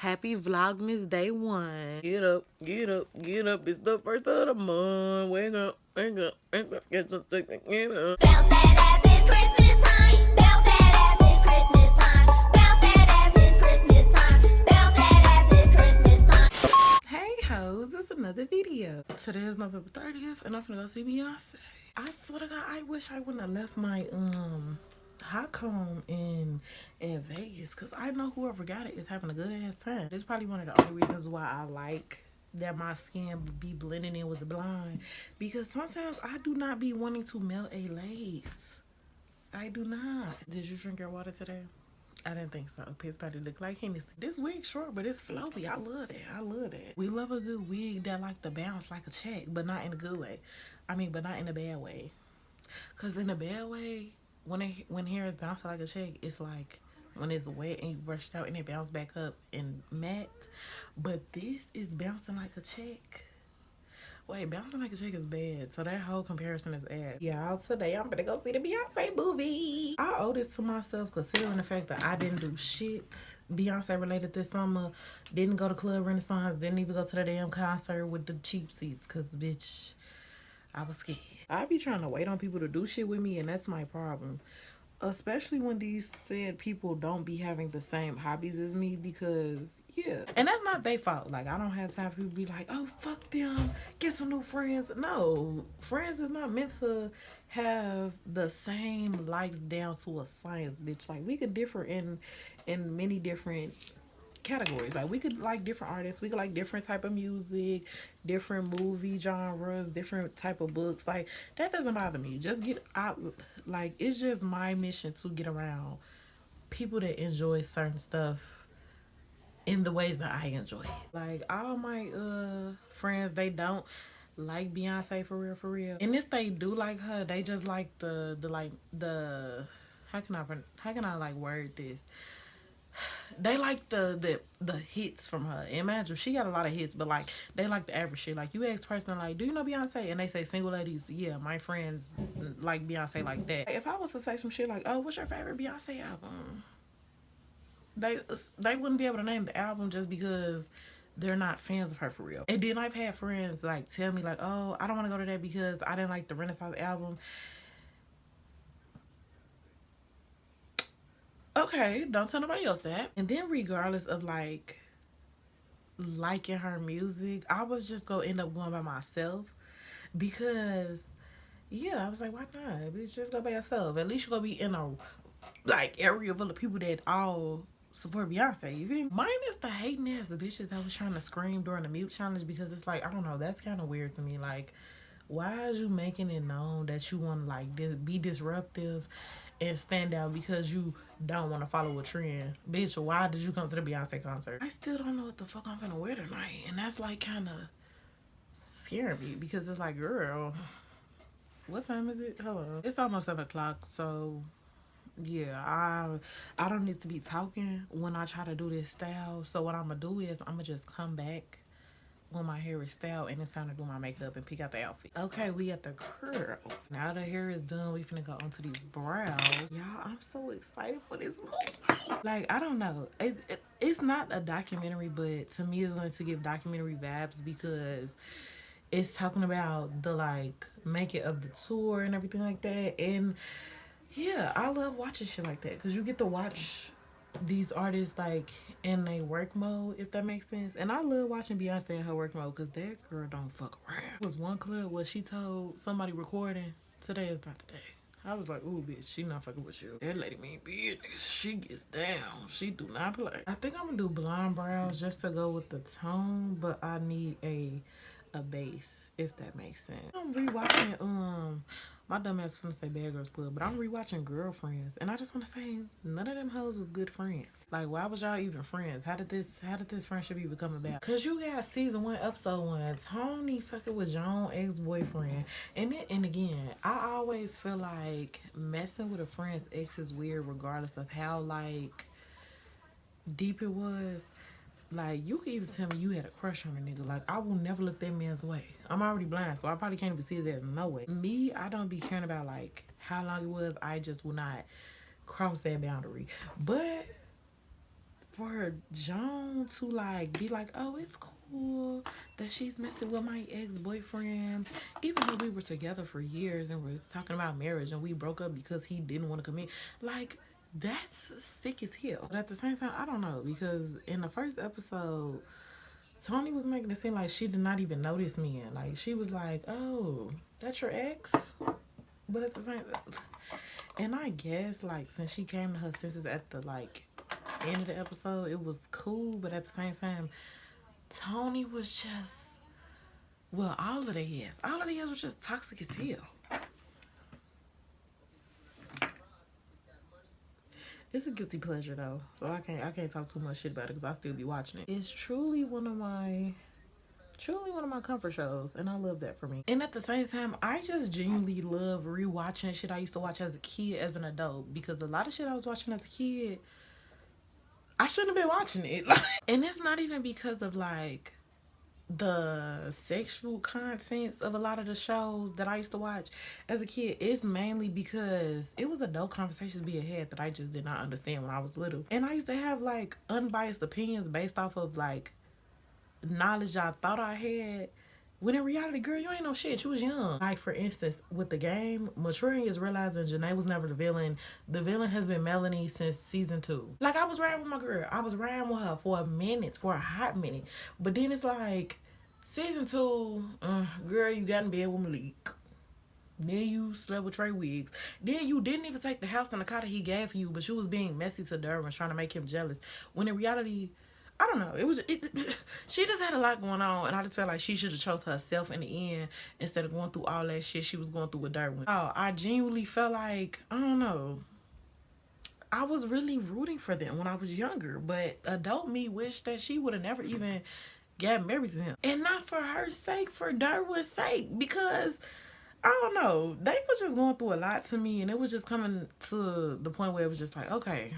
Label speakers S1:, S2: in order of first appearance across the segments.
S1: Happy Vlogmas Day 1. Get up, get up, get up. It's the first of the month. Wake up, wake up, wake up. Get something to get up.
S2: Bounce that ass, it's Christmas time. Bounce that ass, it's Christmas time. Bounce that ass, it's Christmas time. Bounce that ass, it's Christmas time.
S1: Hey hoes, it's another video. Today is November 30th and I'm finna go see Beyonce. I swear to God, I wish I wouldn't have left my hot comb in Vegas, because I know whoever got it is having a good ass time. It's probably one of the only reasons why I like that my skin be blending in with the blonde, because sometimes I do not be wanting to melt a lace. I do not. Did you drink your water today? I didn't think so. Piss probably look like Hennessy. This wig short, but it's flowy. I love that. I love that. We love a good wig that like to bounce like a check, but not in a good way. I mean, but not in a bad way. Cause in a bad way, when hair is bouncing like a check, it's like when it's wet and you brush it out and it bounce back up and matte. But this is bouncing like a check. Wait, bouncing like a check is bad. So that whole comparison is ass. Y'all, today I'm gonna go see the Beyonce movie. I owe this to myself, considering the fact that I didn't do shit Beyonce related this summer. Didn't go to Club Renaissance. Didn't even go to the damn concert with the cheap seats. Cause bitch, I was scared. I be trying to wait on people to do shit with me, and that's my problem. Especially when these said people don't be having the same hobbies as me, because, yeah. And that's not their fault. Like, I don't have time for people to be like, oh, fuck them, get some new friends. No, friends is not meant to have the same likes down to a science, bitch. Like, we could differ in many different categories. Like, we could like different artists, we could like different type of music, different movie genres, different type of books. Like, that doesn't bother me. Just get out. Like, it's just my mission to get around people that enjoy certain stuff in the ways that I enjoy it. Like, all my friends, they don't like Beyonce for real. And if they do like her, they just like the how can I like word this? They like the hits from her. Imagine, she got a lot of hits, but like they like the average shit. Like, you ask person like, do you know Beyonce? And they say single ladies. Yeah, my friends like Beyonce like that. If I was to say some shit like, oh, what's your favorite Beyonce album? They wouldn't be able to name the album just because they're not fans of her for real. And then I've had friends like tell me like, oh, I don't want to go to that because I didn't like the Renaissance album. Okay, don't tell nobody else that. And then regardless of like liking her music, I was just gonna end up going by myself, because yeah, I was like, why not? Bitch, just go by yourself. At least you're gonna be in a like area full of people that all support Beyonce. You feel me? Minus the hating ass bitches that was trying to scream during the mute challenge, because it's like, I don't know, that's kind of weird to me. Like, why is you making it known that you want to like be disruptive and stand out because you don't want to follow a trend? Bitch, why did you come to the Beyonce concert? I still don't know what the fuck I'm finna wear tonight, and that's like kind of scaring me, because it's like, girl, what time is it? Hello, it's almost 7 o'clock, so yeah, I don't need to be talking when I try to do this style. So what I'm gonna do is I'm gonna just come back when my hair is styled and it's time to do my makeup and pick out the outfit. Okay, we at the curls. Now the hair is done, we finna go onto these brows. Y'all, I'm so excited for this movie. Like, I don't know. It's not a documentary, but to me it's going to give documentary vibes, because it's talking about the like making of the tour and everything like that. And yeah, I love watching shit like that, because you get to watch these artists like in a work mode, if that makes sense. And I love watching Beyonce in her work mode, because that girl don't fuck around. There was one clip where she told somebody recording, today is not the day. I was like, ooh, bitch, she not fucking with you. That lady mean business. She gets down. She do not play. I think I'm gonna do blonde brows just to go with the tone, but I need a base, if that makes sense. I'm rewatching my dumb ass finna say Bad Girls Club, but I'm rewatching Girlfriends, and I just want to say none of them hoes was good friends. Like, why was y'all even friends? How did this friendship even come about? Cause you got season 1 episode 1, Tony fucking with John's ex-boyfriend, and again, I always feel like messing with a friend's ex is weird, regardless of how like deep it was. Like, you can even tell me you had a crush on a nigga. Like, I will never look that man's way. I'm already blind, so I probably can't even see his ass no way. Me, I don't be caring about, like, how long it was. I just will not cross that boundary. But for Joan to like be like, oh, it's cool that she's messing with my ex-boyfriend, even though we were together for years and was talking about marriage and we broke up because he didn't want to commit. Like, that's sick as hell. But at the same time, I don't know, because in the first episode, Tony was making it seem like she did not even notice me. And like, she was like, oh, that's your ex? But at the same, and I guess like since she came to her senses at the like end of the episode, it was cool. But at the same time, Tony was just, well, all of their was just toxic as hell. It's a guilty pleasure though, so I can't talk too much shit about it because I still be watching it. It's truly one of my comfort shows, and I love that for me. And at the same time, I just genuinely love rewatching shit I used to watch as a kid, as an adult, because a lot of shit I was watching as a kid, I shouldn't have been watching it. And it's not even because of like the sexual contents of a lot of the shows that I used to watch as a kid. It's mainly because it was adult conversations being had that I just did not understand when I was little. And I used to have like unbiased opinions based off of like knowledge I thought I had, when in reality, girl, you ain't no shit. You was young. Like, for instance, with the game, maturing is realizing Janae was never the villain. The villain has been Melanie since season 2. Like, I was riding with my girl. I was riding with her for a hot minute. But then it's like, season 2, girl, you got in bed with Malik. Then you slept with Trey Wiggs. Then you didn't even take the house and the car that he gave you, but you was being messy to Derwin, trying to make him jealous. When in reality, I don't know. She just had a lot going on, and I just felt like she should have chose herself in the end instead of going through all that shit she was going through with Derwin. Oh, I genuinely felt like, I don't know, I was really rooting for them when I was younger, but adult me wished that she would have never even got married to him. And not for her sake, for Derwin's sake, because I don't know, they was just going through a lot to me, and it was just coming to the point where it was just like, okay,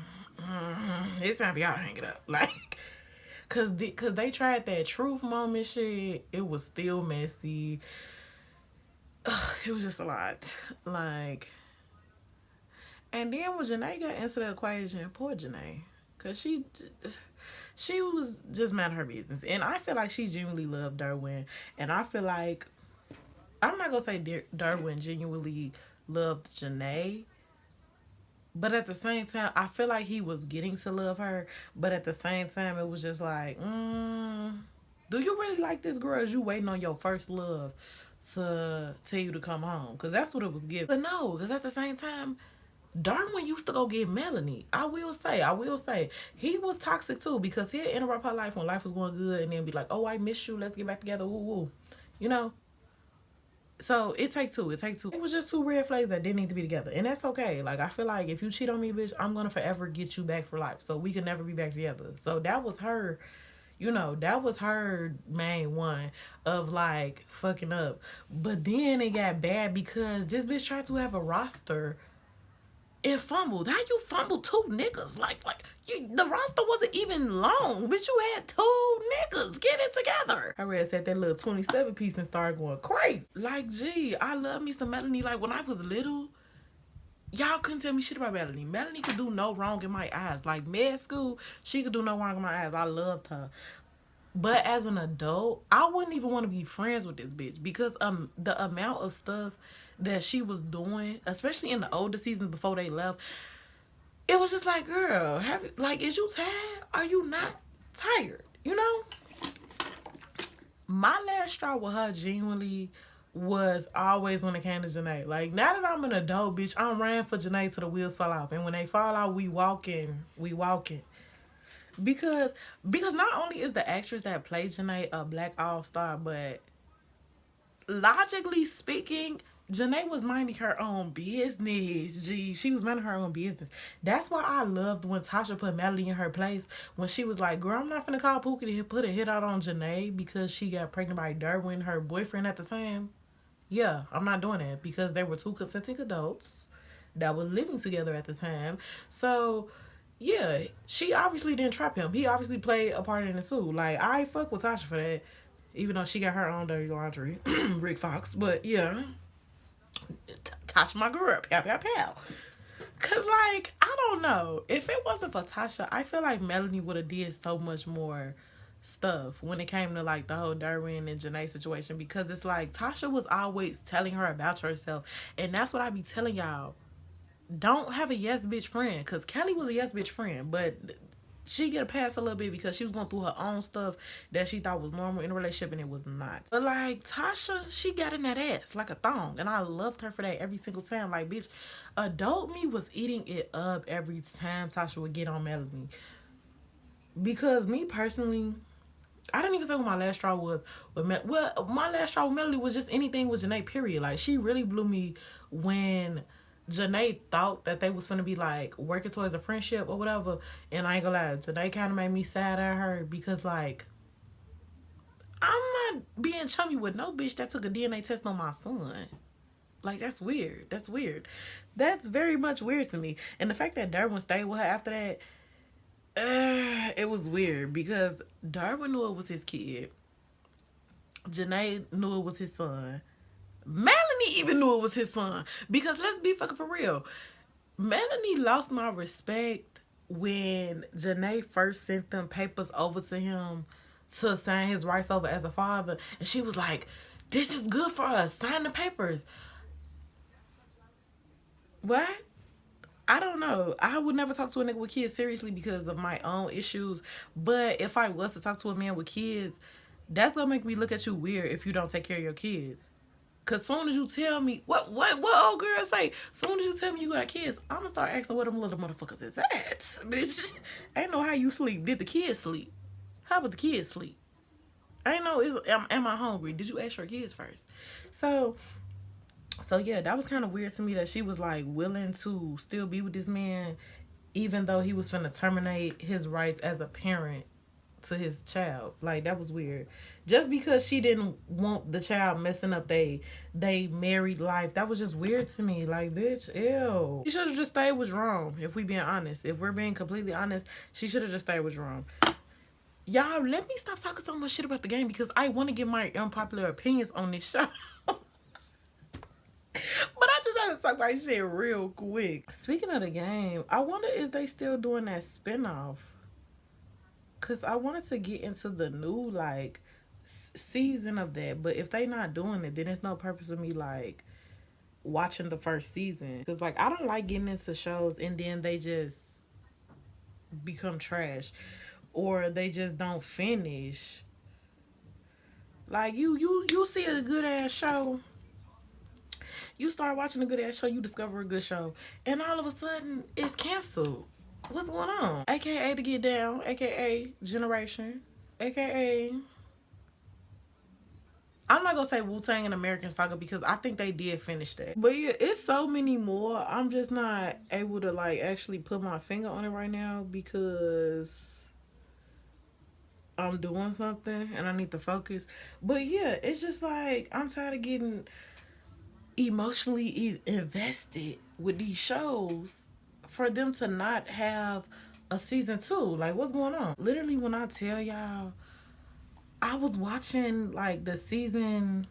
S1: it's time for y'all to hang it up. Like, Cause they tried that truth moment shit. It was still messy. Ugh, it was just a lot. Like, and then when Janae got into the equation, poor Janae, cause she was just mad at her business, and I feel like she genuinely loved Derwin, and I feel like, I'm not gonna say Derwin genuinely loved Janae, but at the same time, I feel like he was getting to love her. But at the same time, it was just like, do you really like this girl? Is you waiting on your first love to tell you to come home? Because that's what it was giving. But no, because at the same time, Darwin used to go get Melanie. I will say. He was toxic too, because he'd interrupt her life when life was going good and then be like, oh, I miss you. Let's get back together. Woo woo. You know? So it take two. It was just two red flags that didn't need to be together, and that's okay. Like, I feel like if you cheat on me, bitch, I'm gonna forever get you back for life, so we can never be back together. So that was her, that was her main one of like fucking up. But then it got bad because this bitch tried to have a roster and fumbled. How you fumbled 2 niggas? Like the roster wasn't even long, bitch. You had 2 niggas. Get it together. I read said that little 27 piece and started going crazy. Like, gee, I love me some Melanie. Like, when I was little, y'all couldn't tell me shit about Melanie. Melanie could do no wrong in my eyes. Like, med school, she could do no wrong in my eyes. I loved her. But as an adult, I wouldn't even want to be friends with this bitch, because the amount of stuff that she was doing, especially in the older seasons before they left, it was just like, girl, is you tired? Are you not tired? My last straw with her genuinely was always when it came to Janae. Like, now that I'm an adult, bitch, I'm ran for Janae till the wheels fall off. And when they fall out, we walking. Because not only is the actress that played Janae a black all-star, but logically speaking, Janae was minding her own business. Gee, she was minding her own business. That's why I loved when Tasha put Melody in her place, when she was like, girl, I'm not finna call Pookie to put a hit out on Janae because she got pregnant by Derwin, her boyfriend at the time. Yeah, I'm not doing that, because they were 2 consenting adults that were living together at the time. So yeah, she obviously didn't trap him. He obviously played a part in it too. Like, I fuck with Tasha for that, even though she got her own dirty laundry. Rick Fox. But yeah, Tasha my girl. Pow, pow, pow. Cause like, I don't know. If it wasn't for Tasha, I feel like Melanie would have did so much more stuff when it came to like the whole Derwin and Janae situation, because it's like Tasha was always telling her about herself. And that's what I be telling y'all. Don't have a yes bitch friend, because Kelly was a yes bitch friend, but she get a pass a little bit because she was going through her own stuff that she thought was normal in a relationship, and it was not. But like Tasha, she got in that ass like a thong, and I loved her for that every single time. Like, bitch, adult me was eating it up every time Tasha would get on Melanie. Because me personally, I didn't even say what my last straw was with well, my last straw with Melody was just anything with Janae, period. Like, she really blew me when Janae thought that they was finna be like working towards a friendship or whatever. And I ain't gonna lie, Janae kind of made me sad at her, because like, I'm not being chummy with no bitch that took a DNA test on my son. Like, that's weird. That's weird. That's very much weird to me. And the fact that Derwin stayed with her after that, it was weird, because Darwin knew it was his kid. Janae knew it was his son. Melanie even knew it was his son. Because let's be fucking for real. Melanie lost my respect when Janae first sent them papers over to him to sign his rights over as a father. And she was like, this is good for us. Sign the papers. What? I don't know. I would never talk to a nigga with kids seriously because of my own issues. But if I was to talk to a man with kids, that's gonna make me look at you weird if you don't take care of your kids. Cause soon as you tell me what old girl say, soon as you tell me you got kids, I'm gonna start asking where them little motherfuckers is at, bitch. Ain't know how you sleep. Did the kids sleep? How about the kids sleep? I ain't know. Am I hungry? Did you ask your kids first? So yeah, that was kind of weird to me that she was like willing to still be with this man, even though he was finna terminate his rights as a parent to his child. Like, that was weird. Just because she didn't want the child messing up they married life, that was just weird to me. Like, bitch, ew. She should have just stayed with Jerome, if we being honest. If we're being completely honest, she should have just stayed with Jerome. Y'all, let me stop talking so much shit about the game, because I want to get my unpopular opinions on this show. But I just have to talk about shit real quick. Speaking of the game, I wonder is they still doing that spinoff? Because I wanted to get into the new, like, season of that. But if they not doing it, then there's no purpose of me, like, watching the first season. Because, like, I don't like getting into shows and then they just become trash. Or they just don't finish. Like, you see a good-ass show. You start watching a good-ass show, you discover a good show, and all of a sudden, it's canceled. What's going on? AKA To Get Down, AKA Generation, AKA... I'm not gonna say Wu-Tang and American Saga because I think they did finish that. But yeah, it's so many more. I'm just not able to, like, actually put my finger on it right now because I'm doing something and I need to focus. But yeah, it's just like, I'm tired of getting emotionally invested with these shows for them to not have a season 2. Like, what's going on? Literally, when I tell y'all, I was watching like the season,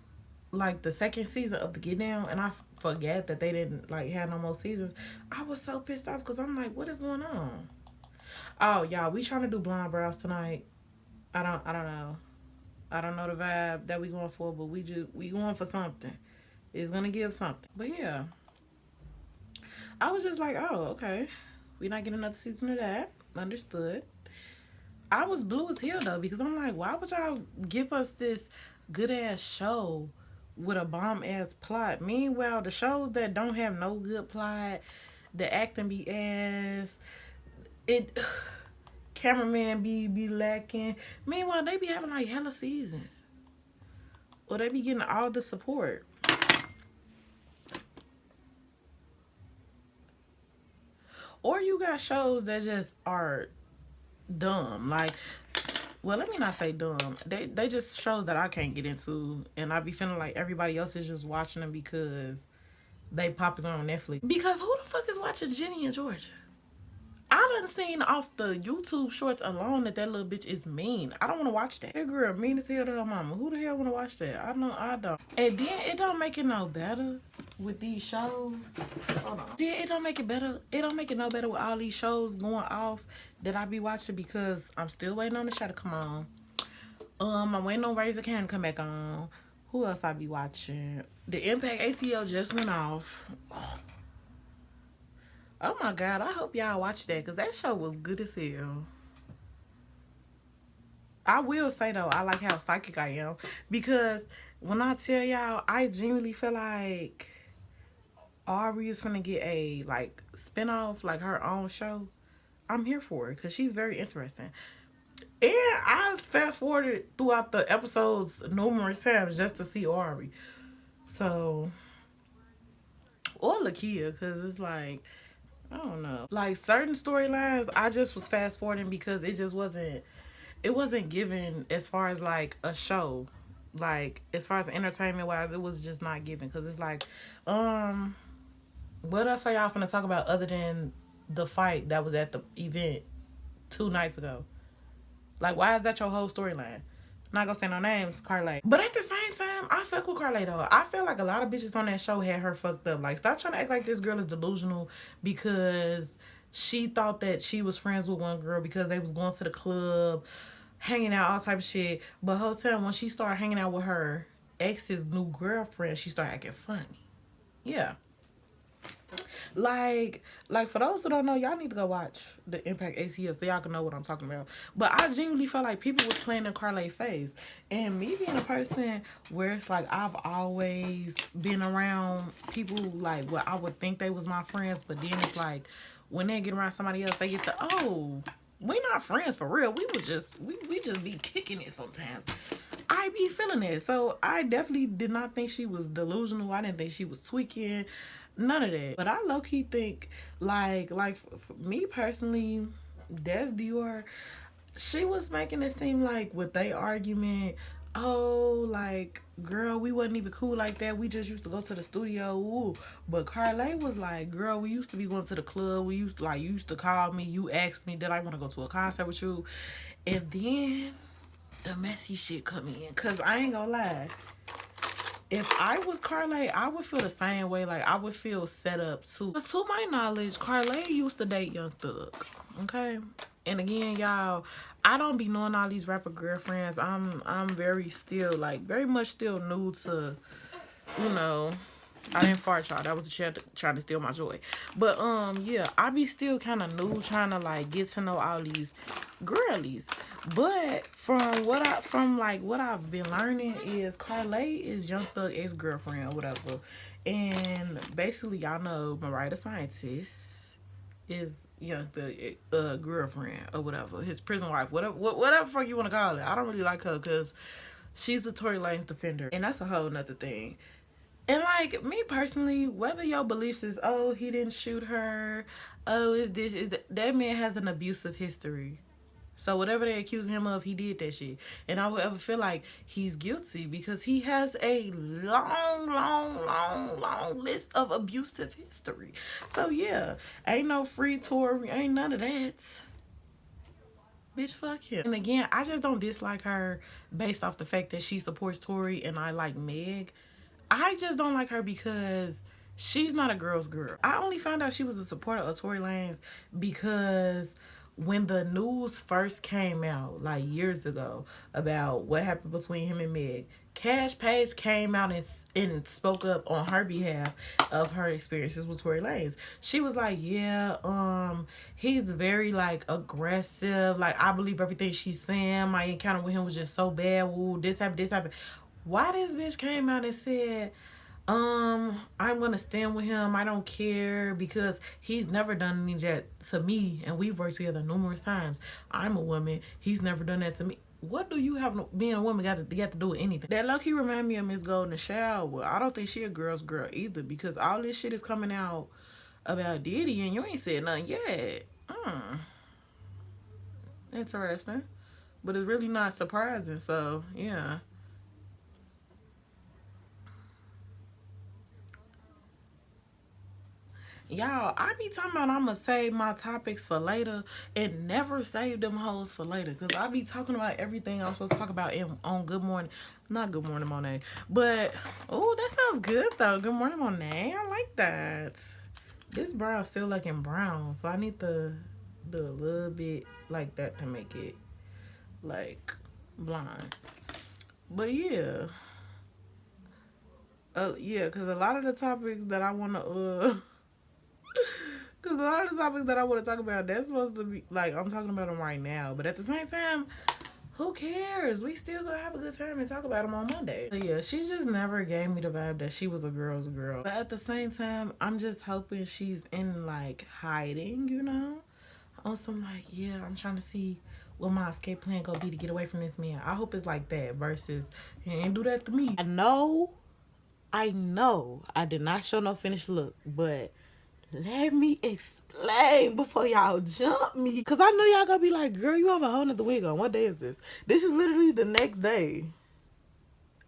S1: like the second season of The Get Down, and I forget that they didn't like have no more seasons. I was so pissed off because I'm like, what is going on? Oh, y'all, we trying to do blonde brows tonight. I don't know. I don't know the vibe that we going for, but we going for something. It's gonna give something. But yeah, I was just like, oh, okay, we're not getting another season of that. Understood. I was blue as hell though, because I'm like, why would y'all give us this good ass show with a bomb ass plot? Meanwhile, the shows that don't have no good plot, the acting be ass, cameraman be lacking. Meanwhile, they be having like hella seasons, or they be getting all the support. Or you got shows that just are dumb. Like, well, let me not say dumb. They just shows that I can't get into. And I be feeling like everybody else is just watching them because they popular on Netflix. Because who the fuck is watching Jenny and Georgia? I done seen off the YouTube shorts alone that little bitch is mean. I don't want to watch that. That girl mean as hell to her mama. Who the hell want to watch that? I know I don't. And then it don't make it no better with these shows. Hold on. Yeah, it don't make it better. It don't make it no better with all these shows going off that I be watching because I'm still waiting on the show to come on. I'm waiting on Raise the Can to come back on. Who else I be watching? The Impact ATL just went off. Oh my God, I hope y'all watch that because that show was good as hell. I will say though, I like how psychic I am because when I tell y'all, I genuinely feel like Aubrey is gonna get a like spinoff, like her own show. I'm here for it because she's very interesting. And I fast forwarded throughout the episodes numerous times just to see Aubrey. So, or Lakia, because it's like, I don't know. Like certain storylines, I just was fast forwarding because it just wasn't, it wasn't given as far as like a show. Like as far as entertainment wise, it was just not given. Because it's like, what else are y'all finna talk about other than the fight that was at the event 2 nights ago? Like, why is that your whole storyline? Not gonna say no names, Carly. But at the same time, I fuck with Carly though. I feel like a lot of bitches on that show had her fucked up. Like, stop trying to act like this girl is delusional because she thought that she was friends with one girl because they was going to the club, hanging out, all type of shit. But whole time when she started hanging out with her ex's new girlfriend, she started acting funny. Yeah. Like for those who don't know, y'all need to go watch the Impact ATL so y'all can know what I'm talking about. But I genuinely felt like people was playing in Carly's face. And me being a person where it's like I've always been around people like what I would think they was my friends, but then it's like when they get around somebody else, they get the, oh, we not friends for real. We was just we just be kicking it sometimes. I be feeling it. So I definitely did not think she was delusional. I didn't think she was tweaking. None of that. But I low-key think, like for me personally, Des Dior, she was making it seem like with they argument, oh, like, girl, we wasn't even cool like that. We just used to go to the studio. Ooh. But Carly was like, girl, we used to be going to the club. We used to, like, you used to call me. You asked me, did I want to go to a concert with you? And then the messy shit come in. Because I ain't gonna lie. If I was Carly, I would feel the same way. Like, I would feel set up too. Because to my knowledge, Carly used to date Young Thug. Okay? And again, y'all, I don't be knowing all these rapper girlfriends. I'm very still, like, very much still new to, you know, I didn't fart, y'all. That was a chat trying to steal my joy. But, yeah, I be still kind of new trying to, like, get to know all these girlies. But from what I've been learning is Carly is Young Thug ex-girlfriend or whatever. And basically, y'all know Mariah the Scientist is Young Thug girlfriend or whatever. His prison wife, whatever fuck you want to call it. I don't really like her because she's a Tory Lanez defender. And that's a whole nother thing. And, like, me personally, whether your beliefs is, oh, he didn't shoot her, oh, is this, is that man has an abusive history. So whatever they accuse him of, he did that shit. And I would ever feel like he's guilty because he has a long list of abusive history. So, yeah, ain't no free Tory, ain't none of that. Bitch, fuck him. And again, I just don't dislike her based off the fact that she supports Tory and I like Meg. I just don't like her because she's not a girl's girl. I only found out she was a supporter of Tory Lanez because when the news first came out, like years ago, about what happened between him and Meg, Cash Page came out and spoke up on her behalf of her experiences with Tory Lanez. She was like, yeah, he's very, like, aggressive. Like, I believe everything she's saying. My encounter with him was just so bad. Ooh, this happened. Why this bitch came out and said, I'm gonna stand with him, I don't care, because he's never done any of that to me, and we've worked together numerous times. I'm a woman, he's never done that to me. What do you have, being a woman, got to do with anything? That low-key remind me of Miss Golden Shower. I don't think she a girl's girl either, because all this shit is coming out about Diddy, and you ain't said nothing yet. Interesting. But it's really not surprising, so, yeah. Y'all, I be talking about I'ma save my topics for later and never save them hoes for later. Cause I be talking about everything I'm supposed to talk about on Good Morning. Not Good Morning Monet. But oh, that sounds good though. Good Morning Monet. I like that. This brow still looking brown. So I need to do a little bit like that to make it like blonde. But yeah. Yeah, cause a lot of the topics that I wanna because a lot of the topics that I want to talk about, that's supposed to be, like, I'm talking about them right now. But at the same time, who cares? We still gonna have a good time and talk about them on Monday. But yeah, she just never gave me the vibe that she was a girl's girl. But at the same time, I'm just hoping she's in, like, hiding, you know? On some, like, yeah, I'm trying to see what my escape plan gonna be to get away from this man. I hope it's like that versus, he ain't do that to me. I know I did not show no finished look, but let me explain before y'all jump me. Because I know y'all gonna be like, girl, you have a whole nother wig on. What day is this? This is literally the next day.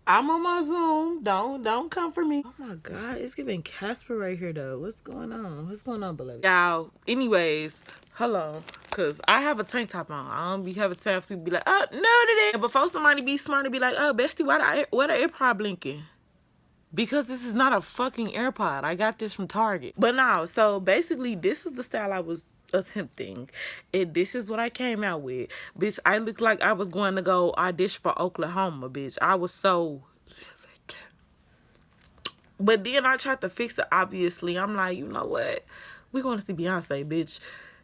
S1: I'm on my Zoom. Don't come for me. Oh my God, it's giving Casper right here though. What's going on? What's going on, beloved? Y'all, anyways, hello. Because I have a tank top on. I don't be having time for people be like, oh, no, today. And before somebody be smart and be like, oh, bestie, why the AirPod blinking? Because this is not a fucking AirPod. I got this from Target. But no, so basically this is the style I was attempting. And this is what I came out with. Bitch, I looked like I was going to go audition for Oklahoma, bitch. I was so livid. But then I tried to fix it, obviously. I'm like, you know what? We're going to see Beyonce, bitch.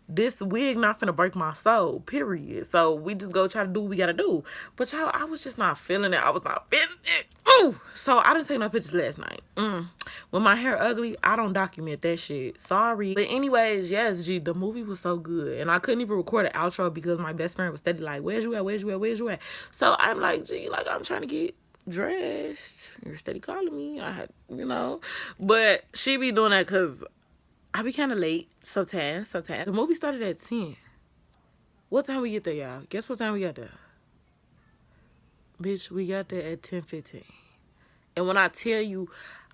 S1: This wig not finna break my soul, period. So we just go try to do what we gotta do. But y'all, I was just not feeling it. I was not feeling it. Ooh. So I didn't take no pictures last night. When my hair ugly, I don't document that shit. Sorry. But anyways, yes, G, the movie was so good. And I couldn't even record an outro because my best friend was steady like, where's you at? Where's you at? Where's you at? So I'm like, G, like, I'm trying to get dressed. You're steady calling me. I had, you know. But she be doing that because I be kind of late sometimes. The movie started at 10. What time we get there, y'all? Guess what time we got there? Bitch, we got there at 10:15. And when I tell you,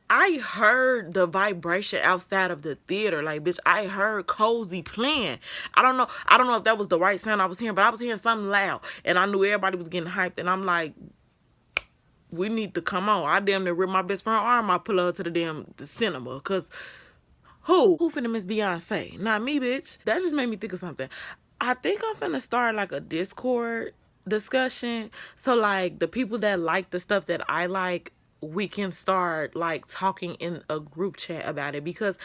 S1: I heard the vibration outside of the theater. Like, bitch, I heard Cozy playing. I don't know if that was the right sound I was hearing, but I was hearing something loud. And I knew everybody was getting hyped. And I'm like, we need to come on. I damn near ripped my best friend's arm. I pull her to the cinema. Because who finna miss Beyonce? Not me, bitch. That just made me think of something. I think I'm finna start like a Discord discussion. So like the people that like the stuff that I like, we can start like talking in a group chat about it. Because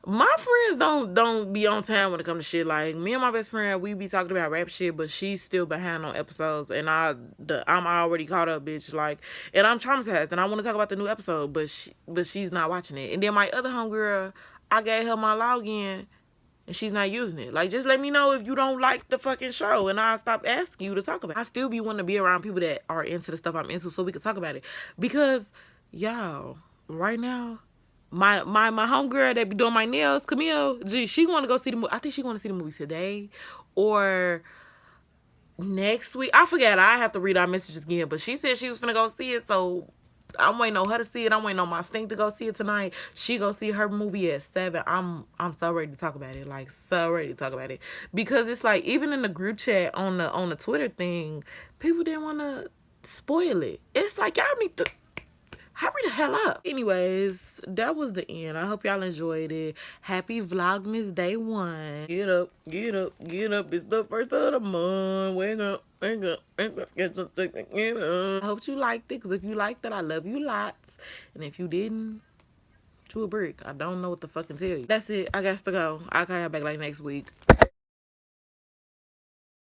S1: my friends don't be on time when it comes to shit. Like me and my best friend, we be talking about rap shit, but she's still behind on episodes, and I'm already caught up, bitch. Like, and I'm traumatized, and I want to talk about the new episode, but she's not watching it. And then my other homegirl, I gave her my login, and she's not using it. Like, just let me know if you don't like the fucking show, and I'll stop asking you to talk about it. I still be wanting to be around people that are into the stuff I'm into, so we can talk about it. Because y'all, right now, my homegirl that be doing my nails, Camille, gee, she want to go see the movie. I think she want to see the movie today or next week. I forget. I have to read our messages again. But she said she was finna go see it, so I'm waiting on her to see it. I'm waiting on my stink to go see it tonight. She go see her movie at 7. I'm so ready to talk about it. Like, so ready to talk about it. Because it's like, even in the group chat on the Twitter thing, people didn't want to spoil it. It's like, y'all need to hurry the hell up. Anyways, that was the end. I hope y'all enjoyed it. Happy Vlogmas Day 1. Get up, get up, get up. It's the first of the month. Wake up, wake up, wake up. Get something, get up. I hope you liked it, because if you liked it, I love you lots. And if you didn't, to a brick. I don't know what to fucking tell you. That's it. I got to go. I'll call y'all back like next week.